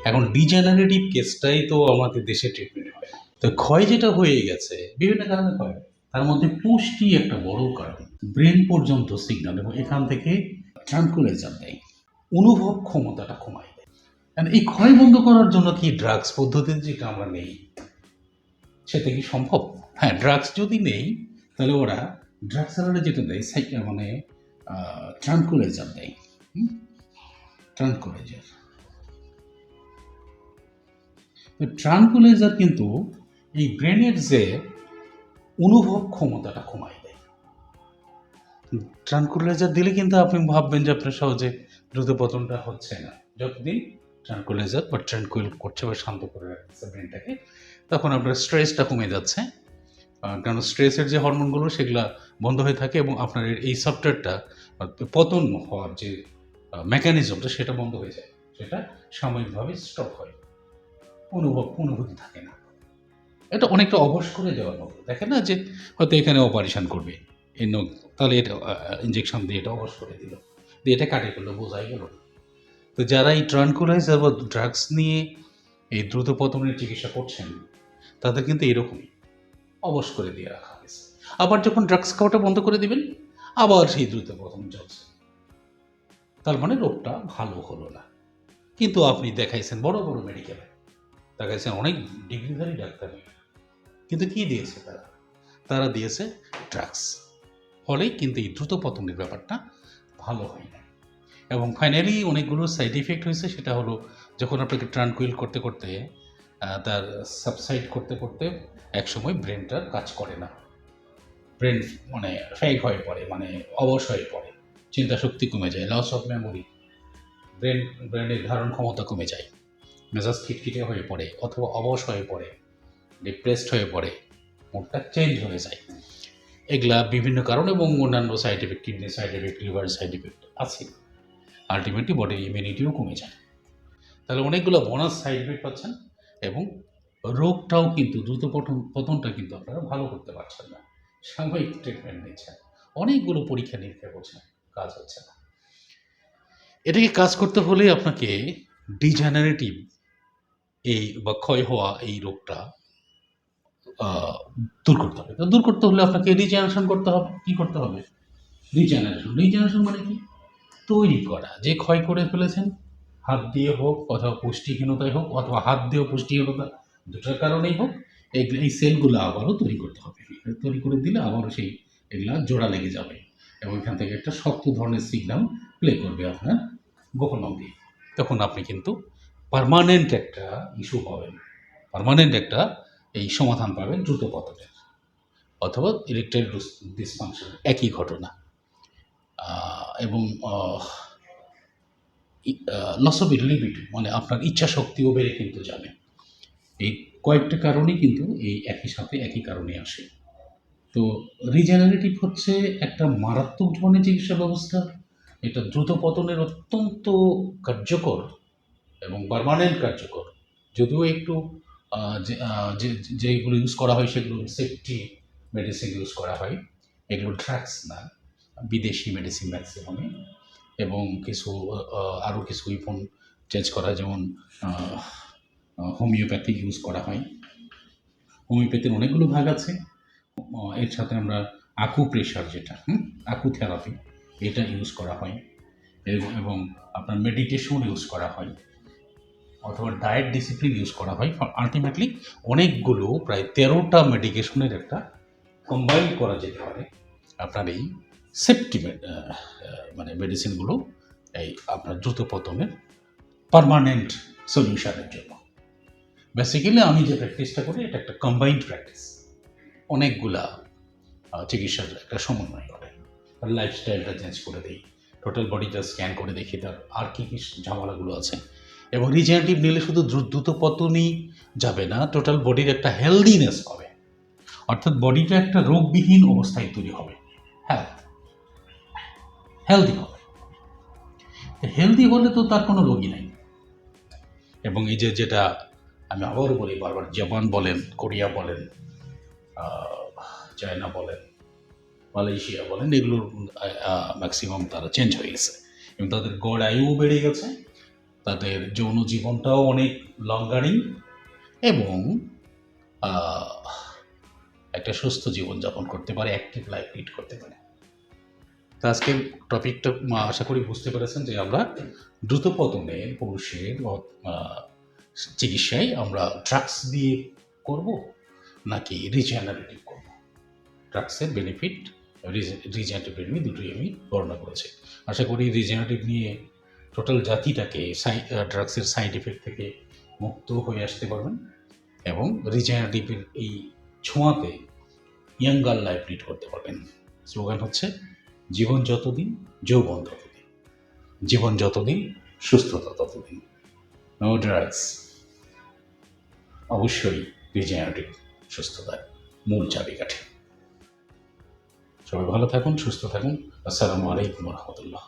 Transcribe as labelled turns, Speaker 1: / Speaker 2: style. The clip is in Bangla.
Speaker 1: এখন ডিজেনারেটিভ কেসটাই তো আমাদের দেশে ট্রিটমেন্ট হয়। তো ক্ষয় যেটা হয়ে গেছে বিভিন্ন কারণে হয়, তার মধ্যে পুষ্টি একটা বড় কারণ। ব্রেন পর্যন্ত সিগন্যাল এবং এখান থেকে ট্রাঙ্কুলাইজার দেয়, অনুভব ক্ষমতাটা কমায় দেয়। কারণ এই ক্ষয় বন্ধ করার জন্য কি ড্রাগস পদ্ধতি যেটা আমরা নেই সেটা কি সম্ভব? হ্যাঁ, ড্রাগস যদি নেই তাহলে ওরা ড্রাগস যেটা দেয় মানে ট্রাঙ্কুলাইজার দেয়। ট্রাঙ্কুলাইজার ট্রাঙ্কুলাইজার কিন্তু এই ব্রেনের যে অনুভব ক্ষমতাটা কমায় দেয়। ট্রাঙ্কুলাইজার দিলে কিন্তু আপনি ভাববেন যে আপনার সহজে দ্রুত পতনটা হচ্ছে না। যতদিন ট্রাঙ্কুলাইজার বা ট্রাঙ্কুইল করছে বা শান্ত করে রাখছে ব্রেনটাকে, তখন আপনার স্ট্রেসটা কমে যাচ্ছে। কারণ স্ট্রেসের যে হরমোনগুলো সেগুলো বন্ধ হয়ে থাকে এবং আপনার এই সফটওয়্যারটা পতন হওয়ার যে মেকানিজমটা সেটা বন্ধ হয়ে যায়, সেটা সাময়িকভাবে স্টপ হয়, অনুভূতি থাকে না। এটা অনেকটা অবশ করে দেওয়ার মতো। দেখেন না যে হয়তো এখানে অপারেশন করবে এই নখ, তাহলে এটা ইঞ্জেকশন দিয়ে এটা অবশ করে দিল, দিয়ে এটা কাটিয়ে ফেললো, বোঝাই গেল। তো যারা এই ট্রাঙ্কুলাইজার বা ড্রাগস নিয়ে এই দ্রুত পতনের চিকিৎসা করছেন তাদের কিন্তু এরকমই অবশ করে দিয়ে রাখা হয়েছে। আবার যখন ড্রাগস খাওয়াটা বন্ধ করে দিবেন আবার সেই দ্রুত পতন চলছে। তার মানে রোগটা ভালো হলো না। কিন্তু আপনি দেখাইছেন বড় বড় মেডিকেলে, দেখাইছেন অনেক ডিগ্রিধারী ডাক্তার, কিন্তু কি দিয়েছে তারা দিয়েছে ড্রাগস। ফলেই কিন্তু এই দ্রুত পতনের ব্যাপারটা ভালো হয় না। এবং ফাইনালি অনেকগুলো সাইড ইফেক্ট হয়েছে। সেটা হলো যখন আপনাকে ট্রানকুইল করতে করতে তার সাবসাইড করতে করতে একসময় ব্রেনটার কাজ করে না, ব্রেন মানে ফ্যাগ হয়ে পড়ে, মানে অবশ হয়ে পড়ে, চিন্তা শক্তি কমে যায়, লস অফ মেমোরি, ব্রেনের ধারণ ক্ষমতা কমে যায়, মেজাজ খিটখিটে হয়ে পড়ে অথবা অবশ হয়ে পড়ে, ডিপ্রেসড হয়ে পড়ে, মুডটা চেঞ্জ হয়ে যায়। এগুলা বিভিন্ন কারণ এবং অন্যান্য side effect, kidney side effect, liver side effect আছে। আলটিমেটলি বডির ইমিউনিটিও কমে যায়। তাহলে অনেকগুলো বোনাস সাইড এফেক্ট পাচ্ছেন এবং রোগটাও কিন্তু দ্রুত পতনটা কিন্তু আপনারা ভালো করতে পারছেন না। সাময়িক ট্রিটমেন্ট নিচ্ছেন, অনেকগুলো পরীক্ষা নিরীক্ষা করছেন, কাজ হচ্ছে না। এটাকে কাজ করতে হলে আপনাকে ডিজেনারেটিভ এই বা ক্ষয় হওয়া এই রোগটা দূর করতে হবে। তো দূর করতে হলে আপনাকে রিজেনারেশন করতে হবে। কি করতে হবে? রিজেনারেশন মানে কি? তৈরি করা। যে ক্ষয় করে ফেলেছেন, হাত দিয়ে হোক অথবা পুষ্টিহীনতায় হোক অথবা হাত দিয়েও পুষ্টিহীনতা, দুটার কারণেই হোক, এই সেলগুলো আবারও তৈরি করতে হবে। তৈরি করে দিলে আবারও সেই এগুলা জোড়া লেগে যাবে এবং এখান থেকে একটা শক্ত ধরনের সিগন্যাল প্লে করবে আপনার গোপনম দিয়ে। তখন আপনি কিন্তু পার্মানেন্ট একটা ইস্যু পাবেন, পার্মানেন্ট একটা এই সমাধান পাবেন দ্রুত পতনের অথবা ইরেকটাইল ডিসফাংশন, একই ঘটনা। এবং লস অফ লিবিডো মানে আপনার ইচ্ছা শক্তিও বেড়ে কিন্তু যাবে। এই কয়েকটা কারণেই কিন্তু এই একই সাথে একই কারণে আসে। তো রিজেনারেটিভ হচ্ছে একটা মারাত্মক ধরনের চিকিৎসা ব্যবস্থা। এটা দ্রুত পতনের অত্যন্ত কার্যকর এবং পার্মানেন্ট কার্যকর। যদিও একটু যেগুলো ইউজ করা হয় সেগুলো সেফটি মেডিসিন ইউজ করা হয়, এগুলো ড্রাগস না, বিদেশি মেডিসিন ম্যাক্সিমামে। এবং কিছু আরও কিছু উইপন চেঞ্জ করা, যেমন হোমিওপ্যাথি ইউজ করা হয়। হোমিওপ্যাথির অনেকগুলো ভাগ আছে। এর সাথে আমরা আকুপ্রেশার যেটা আকুথেরাপি, এটা ইউজ করা হয় এবং আপনার মেডিটেশন ইউজ করা হয় অথবা ডায়েট ডিসিপ্লিন ইউজ করা হয়। আলটিমেটলি অনেকগুলো প্রায় 13টা মেডিকেশনের একটা কম্বাইন করা যেতে পারে আপনার এই সেফটি মানে মেডিসিনগুলো এই আপনার দ্রুত পতনের পার্মানেন্ট সলিউশনের জন্য। বেসিক্যালি আমি যে প্র্যাকটিসটা করি এটা একটা কম্বাইন্ড প্র্যাকটিস, অনেকগুলা চিকিৎসার একটা সমন্বয় করে। তার লাইফস্টাইলটা চেঞ্জ করে দিই, টোটাল বডিটা স্ক্যান করে দেখি তার আর কী কী ঝামেলাগুলো আছে। এবং রিজেনারেটিভ নিলে শুধু দ্রুত পতনই যাবে না, টোটাল বডির একটা হেলদিনেস হবে, অর্থাৎ বডিটা একটা রোগবিহীন অবস্থায় তৈরি হবে, হেলদি হবে। হেলদি হলে তো তার কোনো রোগই নাই। এবং এই যেটা আমি আবারও বলি বারবার, জাপান বলেন, কোরিয়া বলেন, চায়না বলেন, মালয়েশিয়া বলেন, এগুলোর ম্যাক্সিমাম তারা চেঞ্জ হয়ে গেছে এবং তাদের গড় আয়ুও বেড়ে গেছে, তাদের যৌন জীবনটাও অনেক লঙ্গারিং এবং একটা সুস্থ জীবনযাপন করতে পারে, অ্যাক্টিভ লাইফ লিড করতে পারে। তো আজকের টপিকটা আশা করি বুঝতে পেরেছেন যে আমরা দ্রুত পতনে পুরুষের চিকিৎসায় আমরা ড্রাগস দিয়ে করব নাকি রিজেনারেটিভ করব। ড্রাগসের বেনিফিট, রিজেনারেটিভ বেনিফিট দুটোই আমি বর্ণনা করেছি। আশা করি রিজেনারেটিভ নিয়ে টোটাল জাতিটাকে ড্রাগসের সাইড এফেক্ট থেকে মুক্ত হয়ে আসতে পারবেন এবং রিজেনারেটিভের এই ছোঁয়াতে ইয়াঙ্গার লাইফ লিড করতে পারবেন। স্লোগান হচ্ছে জীবন যতদিন যৌবন ততদিন, জীবন যতদিন সুস্থতা ততদিন, নো ড্রাগস। অবশ্যই রিজেনারেটিভ সুস্থতার মূল চাবিকাঠি। সবাই ভালো থাকুন, সুস্থ থাকুন। আসসালামু আলাইকুম রহমতুল্লাহ।